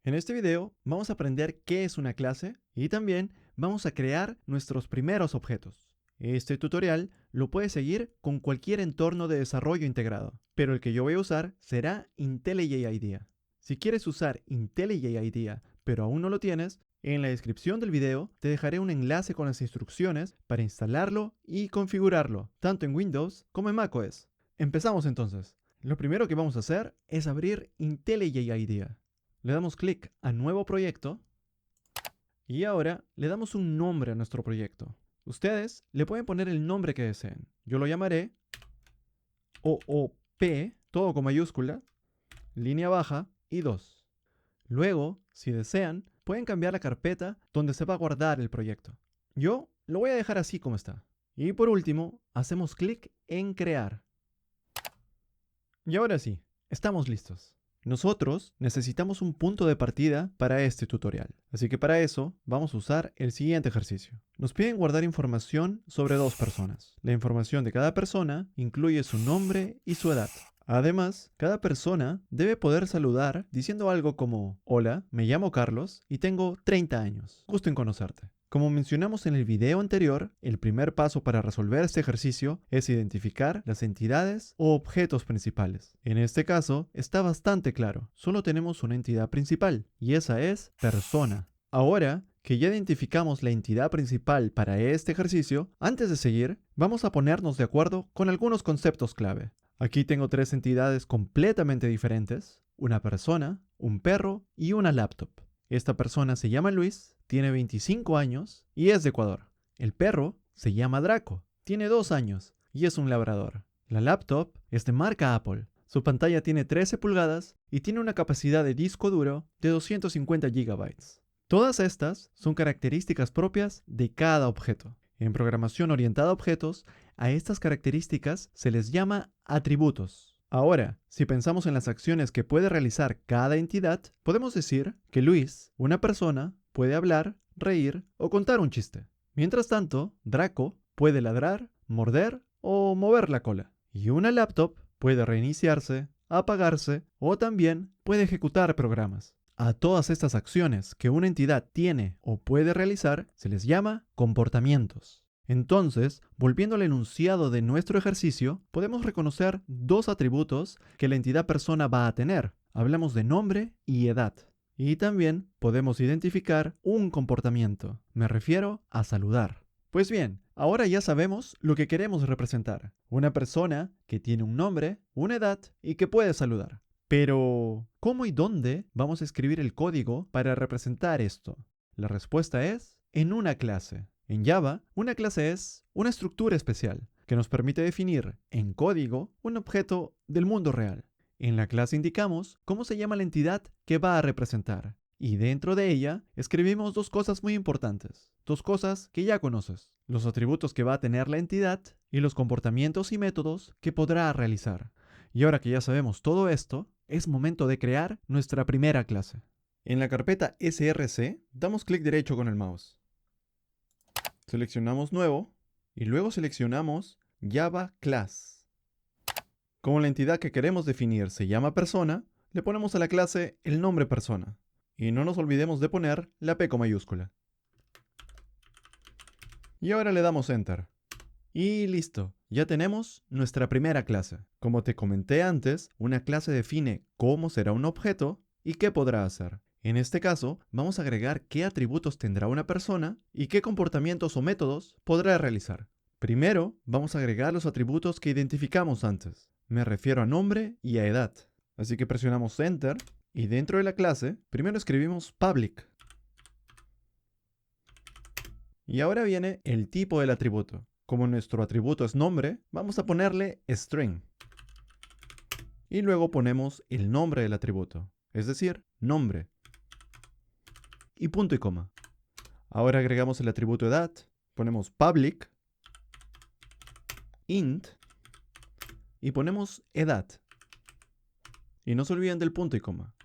En este video vamos a aprender qué es una clase y también vamos a crear nuestros primeros objetos. Este tutorial lo puedes seguir con cualquier entorno de desarrollo integrado, pero el que yo voy a usar será IntelliJ IDEA. Si quieres usar IntelliJ IDEA pero aún no lo tienes, en la descripción del video te dejaré un enlace con las instrucciones para instalarlo y configurarlo, tanto en Windows como en macOS. Empezamos entonces. Lo primero que vamos a hacer es abrir IntelliJ IDEA. Le damos clic a Nuevo Proyecto y ahora le damos un nombre a nuestro proyecto. Ustedes le pueden poner el nombre que deseen. Yo lo llamaré OOP, todo con mayúscula, línea baja y 2. Luego, si desean, pueden cambiar la carpeta donde se va a guardar el proyecto. Yo lo voy a dejar así como está. Y por último, hacemos clic en Crear. Y ahora sí, estamos listos. Nosotros necesitamos un punto de partida para este tutorial, así que para eso vamos a usar el siguiente ejercicio. Nos piden guardar información sobre dos personas. La información de cada persona incluye su nombre y su edad. Además, cada persona debe poder saludar diciendo algo como: hola, me llamo Carlos y tengo 30 años. Gusto en conocerte. Como mencionamos en el video anterior, el primer paso para resolver este ejercicio es identificar las entidades o objetos principales. En este caso, está bastante claro. Solo tenemos una entidad principal, y esa es persona. Ahora que ya identificamos la entidad principal para este ejercicio, antes de seguir, vamos a ponernos de acuerdo con algunos conceptos clave. Aquí tengo tres entidades completamente diferentes: una persona, un perro y una laptop. Esta persona se llama Luis, tiene 25 años y es de Ecuador. El perro se llama Draco, tiene 2 años y es un labrador. La laptop es de marca Apple. Su pantalla tiene 13 pulgadas y tiene una capacidad de disco duro de 250 GB. Todas estas son características propias de cada objeto. En programación orientada a objetos, a estas características se les llama atributos. Ahora, si pensamos en las acciones que puede realizar cada entidad, podemos decir que Luis, una persona, puede hablar, reír o contar un chiste. Mientras tanto, Draco puede ladrar, morder o mover la cola. Y una laptop puede reiniciarse, apagarse o también puede ejecutar programas. A todas estas acciones que una entidad tiene o puede realizar se les llama comportamientos. Entonces, volviendo al enunciado de nuestro ejercicio, podemos reconocer dos atributos que la entidad persona va a tener. Hablamos de nombre y edad. Y también podemos identificar un comportamiento. Me refiero a saludar. Pues bien, ahora ya sabemos lo que queremos representar. Una persona que tiene un nombre, una edad y que puede saludar. Pero, ¿cómo y dónde vamos a escribir el código para representar esto? La respuesta es en una clase. En Java, una clase es una estructura especial que nos permite definir en código un objeto del mundo real. En la clase indicamos cómo se llama la entidad que va a representar. Y dentro de ella escribimos dos cosas muy importantes. Dos cosas que ya conoces: los atributos que va a tener la entidad y los comportamientos y métodos que podrá realizar. Y ahora que ya sabemos todo esto, es momento de crear nuestra primera clase. En la carpeta src, damos clic derecho con el mouse. Seleccionamos Nuevo y luego seleccionamos Java Class. Como la entidad que queremos definir se llama persona, le ponemos a la clase el nombre persona. Y no nos olvidemos de poner la P con mayúscula. Y ahora le damos Enter. Y listo, ya tenemos nuestra primera clase. Como te comenté antes, una clase define cómo será un objeto y qué podrá hacer. En este caso, vamos a agregar qué atributos tendrá una persona y qué comportamientos o métodos podrá realizar. Primero, vamos a agregar los atributos que identificamos antes. Me refiero a nombre y a edad. Así que presionamos Enter y dentro de la clase, primero escribimos public. Y ahora viene el tipo del atributo. Como nuestro atributo es nombre, vamos a ponerle string. Y luego ponemos el nombre del atributo, es decir, nombre. Y punto y coma. Ahora agregamos el atributo edad, ponemos public, int, y ponemos edad. Y no se olviden del punto y coma.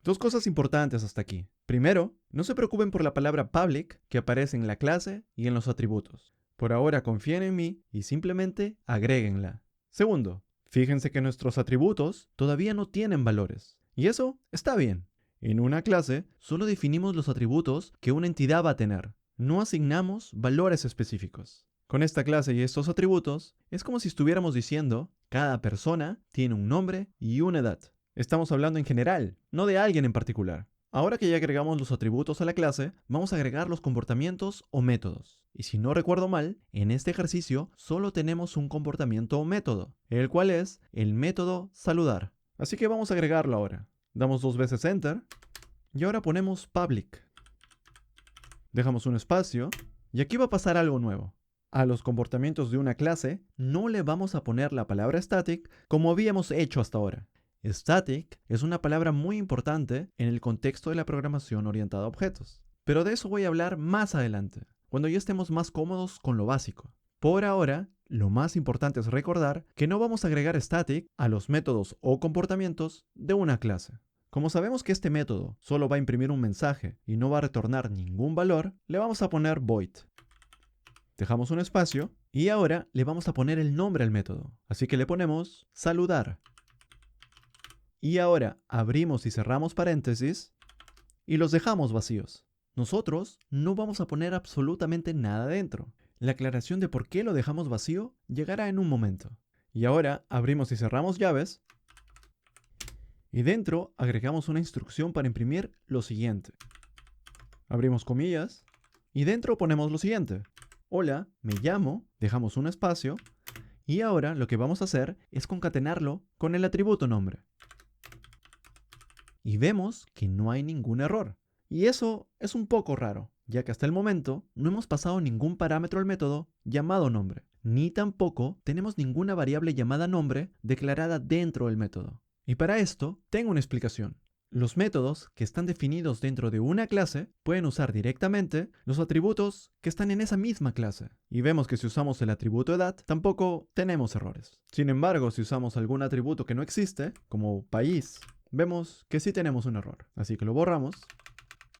Dos cosas importantes hasta aquí. Primero, no se preocupen por la palabra public que aparece en la clase y en los atributos. Por ahora confíen en mí y simplemente agréguenla. Segundo, fíjense que nuestros atributos todavía no tienen valores. Y eso está bien. En una clase, solo definimos los atributos que una entidad va a tener. No asignamos valores específicos. Con esta clase y estos atributos, es como si estuviéramos diciendo, cada persona tiene un nombre y una edad. Estamos hablando en general, no de alguien en particular. Ahora que ya agregamos los atributos a la clase, vamos a agregar los comportamientos o métodos. Y si no recuerdo mal, en este ejercicio solo tenemos un comportamiento o método, el cual es el método saludar. Así que vamos a agregarlo ahora. Damos 2 veces Enter y ahora ponemos Public. Dejamos un espacio y aquí va a pasar algo nuevo. A los comportamientos de una clase no le vamos a poner la palabra static como habíamos hecho hasta ahora. Static es una palabra muy importante en el contexto de la programación orientada a objetos. Pero de eso voy a hablar más adelante, cuando ya estemos más cómodos con lo básico. Por ahora, lo más importante es recordar que no vamos a agregar static a los métodos o comportamientos de una clase. Como sabemos que este método solo va a imprimir un mensaje y no va a retornar ningún valor, le vamos a poner void. Dejamos un espacio y ahora le vamos a poner el nombre al método. Así que le ponemos saludar. Y ahora abrimos y cerramos paréntesis y los dejamos vacíos. Nosotros no vamos a poner absolutamente nada dentro. La aclaración de por qué lo dejamos vacío llegará en un momento. Y ahora abrimos y cerramos llaves. Y dentro agregamos una instrucción para imprimir lo siguiente. Abrimos comillas y dentro ponemos lo siguiente. Hola, me llamo, dejamos un espacio y ahora lo que vamos a hacer es concatenarlo con el atributo nombre. Y vemos que no hay ningún error. Y eso es un poco raro, ya que hasta el momento no hemos pasado ningún parámetro al método llamado nombre, ni tampoco tenemos ninguna variable llamada nombre declarada dentro del método. Y para esto tengo una explicación. Los métodos que están definidos dentro de una clase pueden usar directamente los atributos que están en esa misma clase. Y vemos que si usamos el atributo edad, tampoco tenemos errores. Sin embargo, si usamos algún atributo que no existe, como país, vemos que sí tenemos un error. Así que lo borramos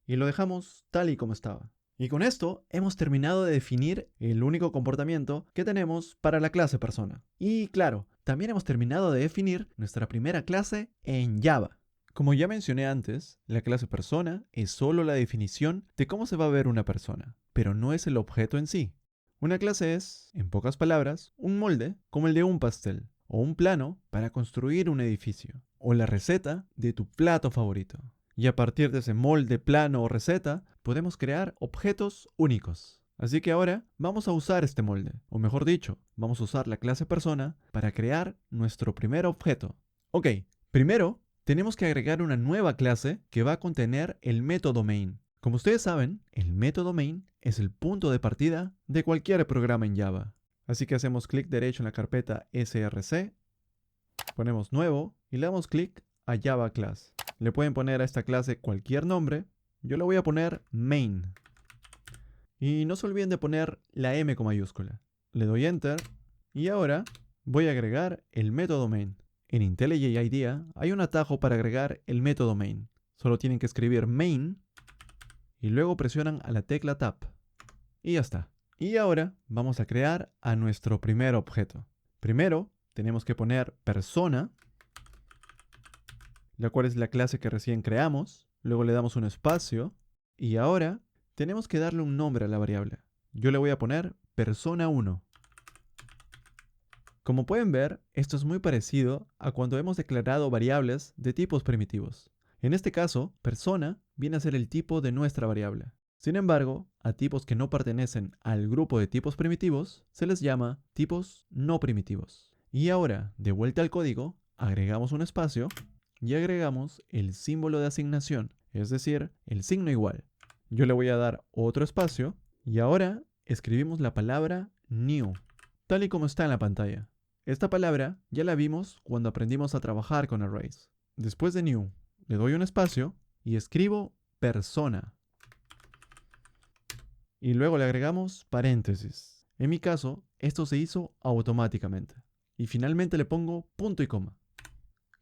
y lo dejamos tal y como estaba. Y con esto hemos terminado de definir el único comportamiento que tenemos para la clase persona. Y claro, también hemos terminado de definir nuestra primera clase en Java. Como ya mencioné antes, la clase persona es solo la definición de cómo se va a ver una persona, pero no es el objeto en sí. Una clase es, en pocas palabras, un molde como el de un pastel, o un plano para construir un edificio, o la receta de tu plato favorito. Y a partir de ese molde, plano o receta, podemos crear objetos únicos. Así que ahora vamos a usar este molde, o mejor dicho, vamos a usar la clase persona para crear nuestro primer objeto. Ok, primero tenemos que agregar una nueva clase que va a contener el método main. Como ustedes saben, el método main es el punto de partida de cualquier programa en Java. Así que hacemos clic derecho en la carpeta src, ponemos nuevo y le damos clic a Java Class. Le pueden poner a esta clase cualquier nombre. Yo le voy a poner main. Y no se olviden de poner la M con mayúscula. Le doy Enter y ahora voy a agregar el método main. En IntelliJ IDEA hay un atajo para agregar el método main. Solo tienen que escribir main y luego presionan a la tecla Tab. Y ya está. Y ahora vamos a crear a nuestro primer objeto. Primero tenemos que poner persona, la cual es la clase que recién creamos. Luego le damos un espacio y ahora tenemos que darle un nombre a la variable. Yo le voy a poner persona 1. Como pueden ver, esto es muy parecido a cuando hemos declarado variables de tipos primitivos. En este caso, persona viene a ser el tipo de nuestra variable. Sin embargo, a tipos que no pertenecen al grupo de tipos primitivos se les llama tipos no primitivos. Y ahora, de vuelta al código, agregamos un espacio y agregamos el símbolo de asignación, es decir, el signo igual. Yo le voy a dar otro espacio y ahora escribimos la palabra new, tal y como está en la pantalla. Esta palabra ya la vimos cuando aprendimos a trabajar con arrays. Después de new, le doy un espacio y escribo persona. Y luego le agregamos paréntesis. En mi caso, esto se hizo automáticamente. Y finalmente le pongo punto y coma.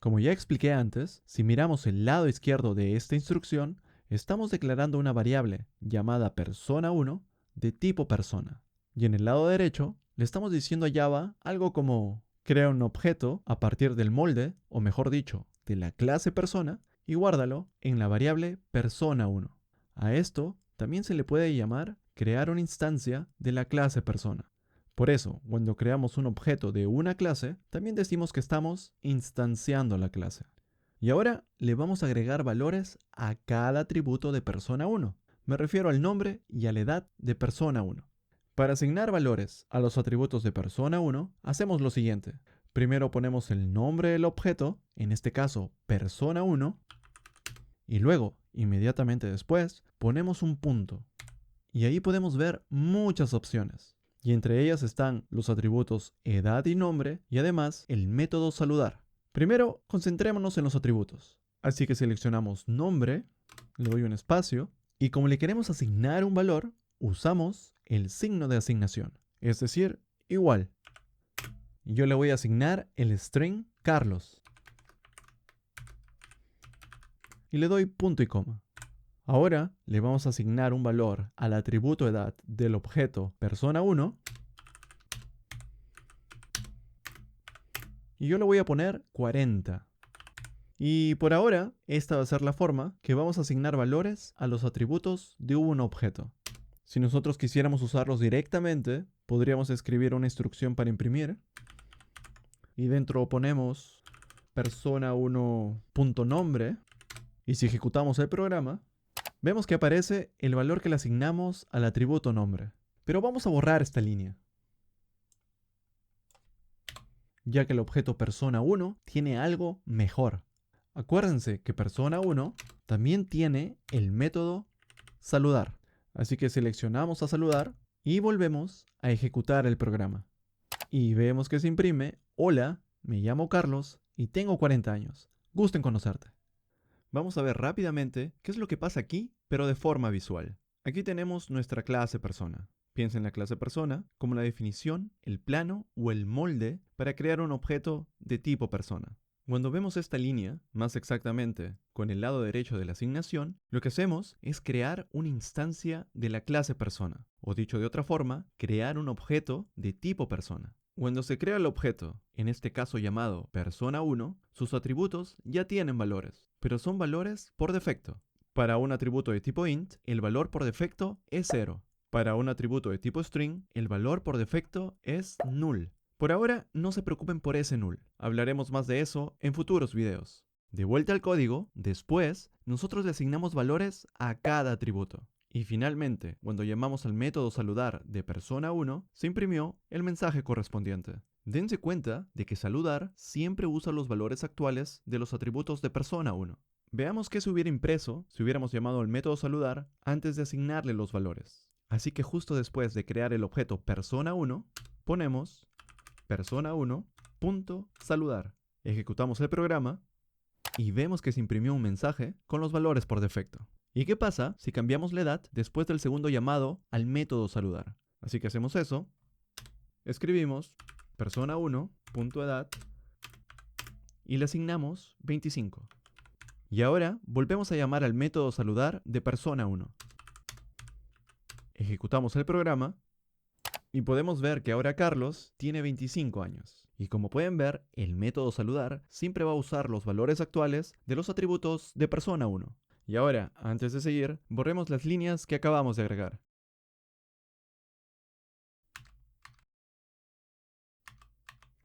Como ya expliqué antes, si miramos el lado izquierdo de esta instrucción, estamos declarando una variable llamada persona1 de tipo persona. Y en el lado derecho, le estamos diciendo a Java algo como crea un objeto a partir del molde, o mejor dicho, de la clase persona, y guárdalo en la variable persona1. A esto también se le puede llamar crear una instancia de la clase persona. Por eso, cuando creamos un objeto de una clase, también decimos que estamos instanciando la clase. Y ahora le vamos a agregar valores a cada atributo de persona 1. Me refiero al nombre y a la edad de persona 1. Para asignar valores a los atributos de persona 1, hacemos lo siguiente. Primero ponemos el nombre del objeto, en este caso persona 1, y luego, inmediatamente después, ponemos un punto. Y ahí podemos ver muchas opciones. Y entre ellas están los atributos edad y nombre, y además el método saludar. Primero, concentrémonos en los atributos. Así que seleccionamos nombre, le doy un espacio, y como le queremos asignar un valor, usamos el signo de asignación, es decir, igual. Yo le voy a asignar el string Carlos. Y le doy punto y coma. Ahora le vamos a asignar un valor al atributo edad del objeto persona 1. Y yo le voy a poner 40. Y por ahora, esta va a ser la forma que vamos a asignar valores a los atributos de un objeto. Si nosotros quisiéramos usarlos directamente, podríamos escribir una instrucción para imprimir. Y dentro ponemos persona1.nombre. Y si ejecutamos el programa, vemos que aparece el valor que le asignamos al atributo nombre. Pero vamos a borrar esta línea, ya que el objeto persona1 tiene algo mejor. Acuérdense que persona1 también tiene el método saludar. Así que seleccionamos a saludar y volvemos a ejecutar el programa. Y vemos que se imprime: hola, me llamo Carlos y tengo 40 años. Gusto en conocerte. Vamos a ver rápidamente qué es lo que pasa aquí, pero de forma visual. Aquí tenemos nuestra clase persona. Piensa en la clase persona como la definición, el plano o el molde para crear un objeto de tipo persona. Cuando vemos esta línea, más exactamente con el lado derecho de la asignación, lo que hacemos es crear una instancia de la clase persona, o dicho de otra forma, crear un objeto de tipo persona. Cuando se crea el objeto, en este caso llamado persona1, sus atributos ya tienen valores, pero son valores por defecto. Para un atributo de tipo int, el valor por defecto es 0. Para un atributo de tipo string, el valor por defecto es null. Por ahora, no se preocupen por ese null. Hablaremos más de eso en futuros videos. De vuelta al código, después, nosotros le asignamos valores a cada atributo. Y finalmente, cuando llamamos al método saludar de persona1, se imprimió el mensaje correspondiente. Dense cuenta de que saludar siempre usa los valores actuales de los atributos de persona1. Veamos qué se hubiera impreso si hubiéramos llamado al método saludar antes de asignarle los valores. Así que justo después de crear el objeto persona1, ponemos persona1.saludar. Ejecutamos el programa y vemos que se imprimió un mensaje con los valores por defecto. ¿Y qué pasa si cambiamos la edad después del segundo llamado al método saludar? Así que hacemos eso. Escribimos persona1.edad y le asignamos 25. Y ahora volvemos a llamar al método saludar de persona1. Ejecutamos el programa y podemos ver que ahora Carlos tiene 25 años. Y como pueden ver, el método saludar siempre va a usar los valores actuales de los atributos de persona1. Y ahora, antes de seguir, borremos las líneas que acabamos de agregar.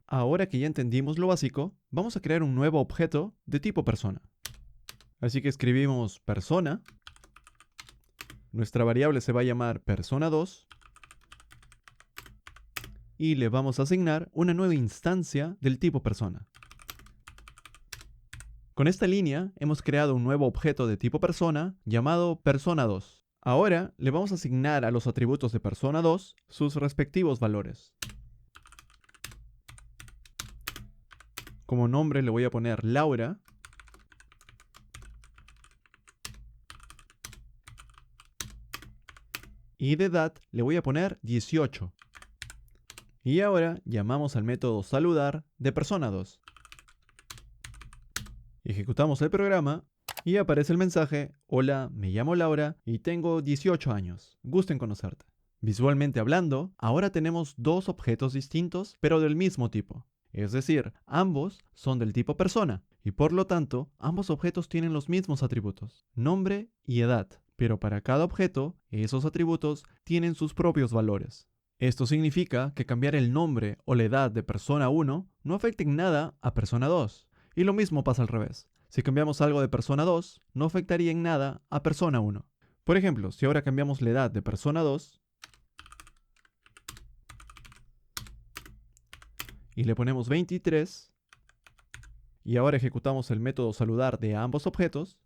Ahora que ya entendimos lo básico, vamos a crear un nuevo objeto de tipo persona. Así que escribimos persona. Nuestra variable se va a llamar persona2. Y le vamos a asignar una nueva instancia del tipo persona. Con esta línea hemos creado un nuevo objeto de tipo persona llamado persona2. Ahora le vamos a asignar a los atributos de persona2 sus respectivos valores. Como nombre le voy a poner Laura. Y de edad le voy a poner 18. Y ahora llamamos al método saludar de persona2. Ejecutamos el programa y aparece el mensaje: hola, me llamo Laura y tengo 18 años. Gusto en conocerte. Visualmente hablando, ahora tenemos dos objetos distintos pero del mismo tipo. Es decir, ambos son del tipo persona. y por lo tanto ambos objetos tienen los mismos atributos, nombre y edad, pero para cada objeto esos atributos tienen sus propios valores. Esto significa que cambiar el nombre o la edad de persona 1 no afecta en nada a persona 2, y lo mismo pasa al revés. Si cambiamos algo de persona 2, no afectaría en nada a persona 1. Por ejemplo, si ahora cambiamos la edad de persona 2 y le ponemos 23, y ahora ejecutamos el método saludar de ambos objetos,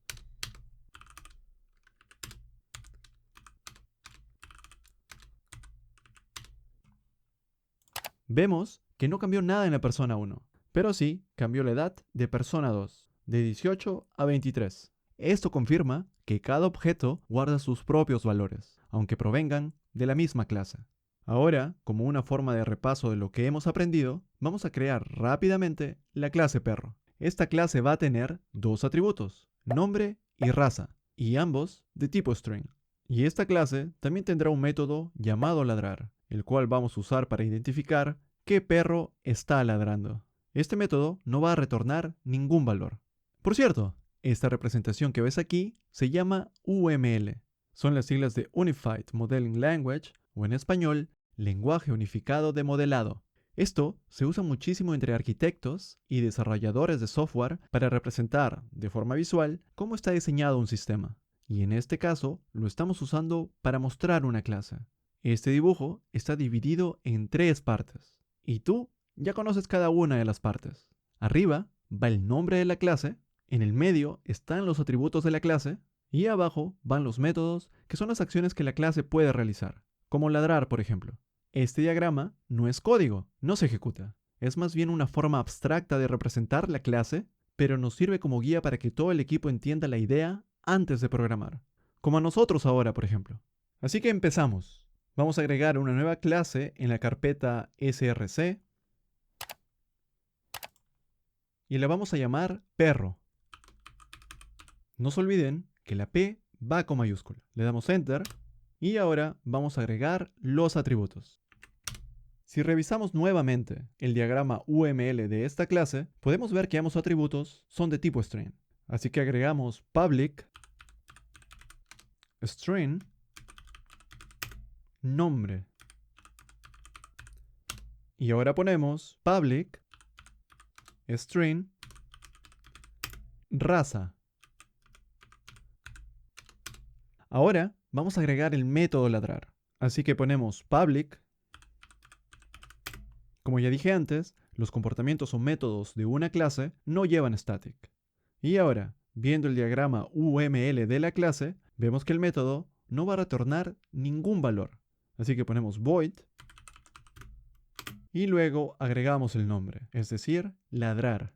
vemos que no cambió nada en la persona 1, pero sí cambió la edad de persona 2, de 18 a 23. Esto confirma que cada objeto guarda sus propios valores, aunque provengan de la misma clase. Ahora, como una forma de repaso de lo que hemos aprendido, vamos a crear rápidamente la clase perro. Esta clase va a tener dos atributos, nombre y raza, y ambos de tipo string. Y esta clase también tendrá un método llamado ladrar, el cual vamos a usar para identificar qué perro está ladrando. Este método no va a retornar ningún valor. Por cierto, esta representación que ves aquí se llama UML. Son las siglas de Unified Modeling Language, o en español, Lenguaje Unificado de Modelado. Esto se usa muchísimo entre arquitectos y desarrolladores de software para representar de forma visual cómo está diseñado un sistema. Y en este caso, lo estamos usando para mostrar una clase. Este dibujo está dividido en 3 partes. Y tú ya conoces cada una de las partes. Arriba va el nombre de la clase, en el medio están los atributos de la clase, y abajo van los métodos, que son las acciones que la clase puede realizar, como ladrar, por ejemplo. Este diagrama no es código, no se ejecuta. Es más bien una forma abstracta de representar la clase, pero nos sirve como guía para que todo el equipo entienda la idea antes de programar. Como a nosotros ahora, por ejemplo. Así que empezamos. Vamos a agregar una nueva clase en la carpeta src y la vamos a llamar perro. No se olviden que la P va con mayúscula. Le damos Enter y ahora vamos a agregar los atributos. Si revisamos nuevamente el diagrama UML de esta clase, podemos ver que ambos atributos son de tipo string. Así que agregamos public string nombre. Y ahora ponemos public string raza. Ahora vamos a agregar el método ladrar. Así que ponemos public. Como ya dije antes, los comportamientos o métodos de una clase no llevan static. Y ahora, viendo el diagrama UML de la clase, vemos que el método no va a retornar ningún valor. Así que ponemos void y luego agregamos el nombre, es decir, ladrar.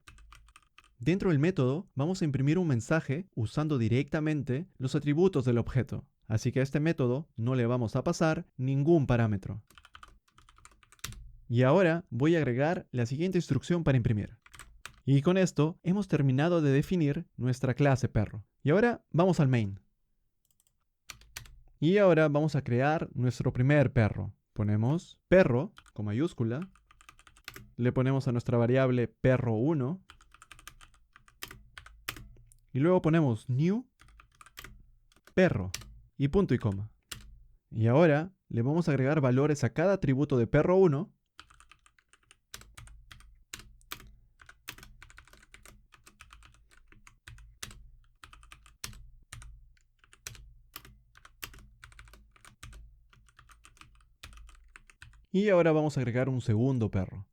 Dentro del método vamos a imprimir un mensaje usando directamente los atributos del objeto. Así que a este método no le vamos a pasar ningún parámetro. Y ahora voy a agregar la siguiente instrucción para imprimir. Y con esto hemos terminado de definir nuestra clase perro. Y ahora vamos al main. Y ahora vamos a crear nuestro primer perro. Ponemos perro con mayúscula. Le ponemos a nuestra variable perro1. Y luego ponemos new perro y punto y coma. Y ahora le vamos a agregar valores a cada atributo de perro1. Y ahora vamos a agregar un segundo perro.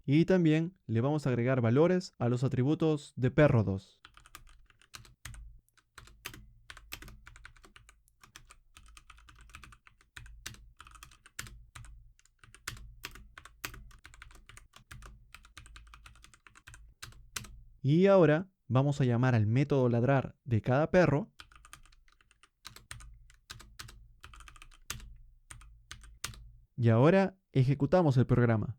Y también le vamos a agregar valores a los atributos de perro2. Y ahora vamos a llamar al método ladrar de cada perro. Y ahora ejecutamos el programa.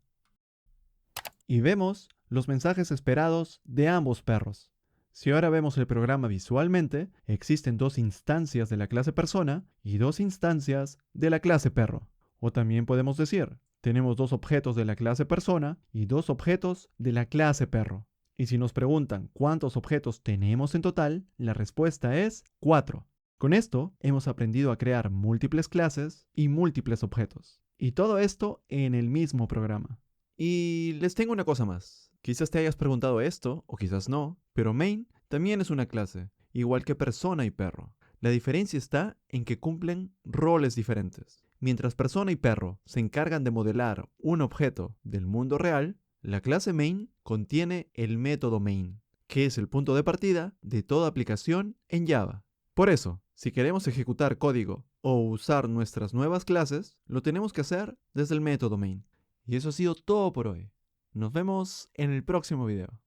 Y vemos los mensajes esperados de ambos perros. Si ahora vemos el programa visualmente, existen 2 instancias de la clase persona y 2 instancias de la clase perro. O también podemos decir, tenemos 2 objetos de la clase persona y 2 objetos de la clase perro. Y si nos preguntan cuántos objetos tenemos en total, la respuesta es 4. Con esto hemos aprendido a crear múltiples clases y múltiples objetos. Y todo esto en el mismo programa. Y les tengo una cosa más. Quizás te hayas preguntado esto, o quizás no, pero main también es una clase, igual que persona y perro. La diferencia está en que cumplen roles diferentes. Mientras persona y perro se encargan de modelar un objeto del mundo real, la clase main contiene el método main, que es el punto de partida de toda aplicación en Java. Por eso, si queremos ejecutar código o usar nuestras nuevas clases, lo tenemos que hacer desde el método main. Y eso ha sido todo por hoy. Nos vemos en el próximo video.